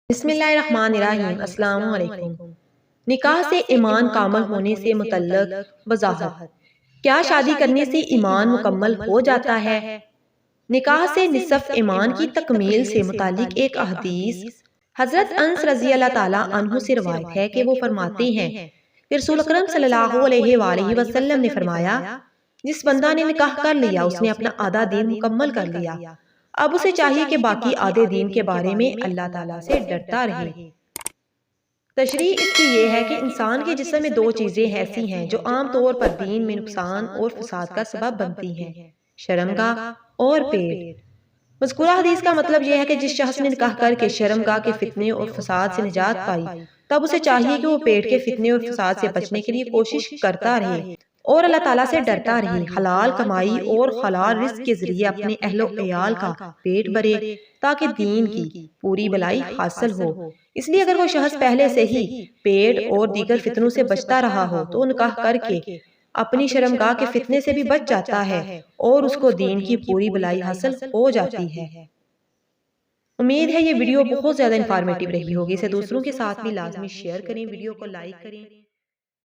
بسم اللہ الرحمن الرحیم۔ السلام علیکم۔ نکاح سے ایمان کامل ہونے سے متعلق وضاحت۔ کیا شادی کرنے سے ایمان مکمل ہو جاتا ہے؟ نکاح سے نصف ایمان کی تکمیل سے متعلق ایک حدیث حضرت انس رضی اللہ تعالیٰ عنہ سے روایت ہے کہ وہ فرماتے ہیں کہ رسول اکرم صلی اللہ علیہ وآلہ وسلم نے فرمایا، جس بندہ نے نکاح کر لیا اس نے اپنا آدھا دین مکمل کر لیا، اب اسے چاہیے کہ باقی آدھے دین کے بارے میں اللہ تعالیٰ سے ڈرتا رہے۔ تشریح اس کی یہ ہے کہ انسان کے جسم میں دو چیزیں ایسی ہیں جو عام طور پر دین میں نقصان اور فساد کا سبب بنتی ہیں، شرمگاہ اور پیٹ۔ مذکورہ حدیث کا مطلب یہ ہے کہ جس شخص نے نکاح کر کے شرمگاہ کے فتنے اور فساد سے نجات پائی، تب اسے چاہیے کہ وہ پیٹ کے فتنے اور فساد سے بچنے کے لیے کوشش کرتا رہے اور اللہ تعالیٰ سے ڈرتا رہے، حلال کمائی اور حلال رزق کے ذریعے اپنے اہل و عیال کا پیٹ بھرے تاکہ دین کی پوری بھلائی حاصل ہو۔ اس لیے اگر کوئی شخص پہلے سے ہی پیٹ اور دیگر فتنوں سے بچتا رہا ہو تو نکاح کر کے اپنی شرمگاہ کے فتنے سے بھی بچ جاتا ہے اور اس کو دین کی پوری بھلائی حاصل ہو جاتی ہے۔ امید ہے یہ ویڈیو بہت زیادہ انفارمیٹیو رہی ہوگی، اسے دوسروں کے ساتھ بھی لازمی شیئر کریں، ویڈیو کو لائک کریں۔